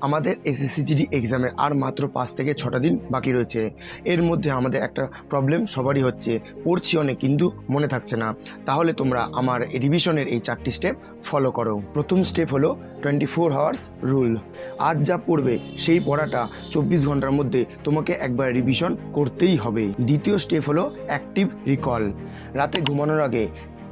আমাদের এসএসসি এক্সামের আর মাত্র 5 থেকে 6টা দিন বাকি রয়েছে। এর মধ্যে আমাদের একটা প্রবলেম সবারই হচ্ছে, পড়ছি অনেক কিন্তু মনে থাকছে না। তাহলে তোমরা আমার রিভিশনের এই 4টি স্টেপ ফলো করো। প্রথম স্টেপ হলো 24 আওয়ার্স রুল। আজ যা পড়বে সেই পড়াটা 24 ঘন্টার মধ্যে তোমাকে একবার রিভিশন করতেই হবে। দ্বিতীয় স্টেপ হলো অ্যাক্টিভ রিকল। রাতে ঘুমানোর আগে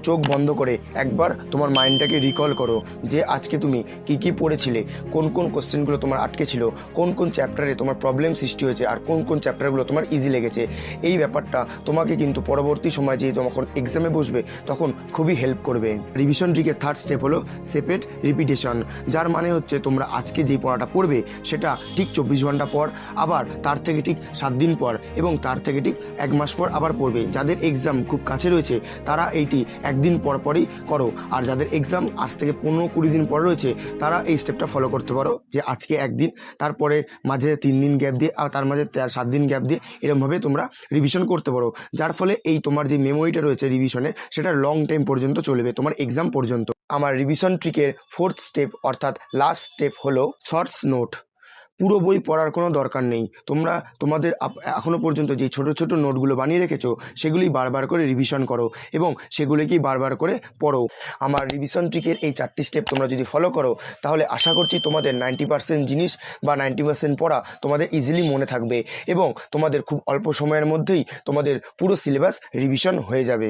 চোখ বন্ধ করে একবার তোমার মাইন্ডটাকে রিকল করো যে আজকে তুমি কি পড়েছিলে, কোন কোন কোশ্চেনগুলো তোমার আটকে ছিল, কোন কোন চ্যাপ্টারে তোমার প্রবলেম সৃষ্টি হয়েছে আর কোন কোন চ্যাপ্টারগুলো তোমার ইজি লেগেছে। এই ব্যাপারটা তোমাকে কিন্তু পরবর্তী সময় যেহেতু যখন এক্সামে বসবে তখন খুবই হেল্প করবে। রিভিশন ট্রিকের থার্ড স্টেপ হলো সেপারেট রিপিটেশন, যার মানে হচ্ছে তোমরা আজকে যেই পড়াটা পড়বে সেটা ঠিক 24 ঘন্টা পর, আবার তার থেকে ঠিক 7 দিন পর এবং তার থেকে ঠিক 1 মাস পর আবার পড়বে। যাদের এক্সাম খুব কাছে রয়েছে তারা এইটি একদিন পর পরই করো, আর যাদের এক্সাম আজ থেকে 15-20 দিন পর রয়েছে তারা এই স্টেপটা ফলো করতে পারো যে আজকে একদিন, তারপরে মাঝে 3 দিন গ্যাপ দিয়ে আর তার মাঝে 7 দিন গ্যাপ দিয়ে এরকমভাবে তোমরা রিভিশন করতে পারো, যার ফলে এই তোমার যে মেমোরিটা রয়েছে রিভিশনের সেটা লং টাইম পর্যন্ত চলবে তোমার এক্সাম পর্যন্ত। আমার রিভিশন ট্রিকের 4th স্টেপ অর্থাৎ লাস্ট স্টেপ হলো শর্টস নোট। পুরো বই পড়ার কোনো দরকার নেই, তোমরা তোমাদের এখনও পর্যন্ত যে ছোট ছোট নোটগুলো বানিয়ে রেখেছো সেগুলি বারবার করে রিভিশন করো এবং সেগুলিকেই বারবার করে পড়ো। আমার রিভিশন ট্রিকের এই 4টি স্টেপ তোমরা যদি ফলো করো তাহলে আশা করছি তোমাদের 90% জিনিস বা 90% পড়া তোমাদের ইজিলি মনে থাকবে এবং তোমাদের খুব অল্প সময়ের মধ্যেই তোমাদের পুরো সিলেবাস রিভিশন হয়ে যাবে।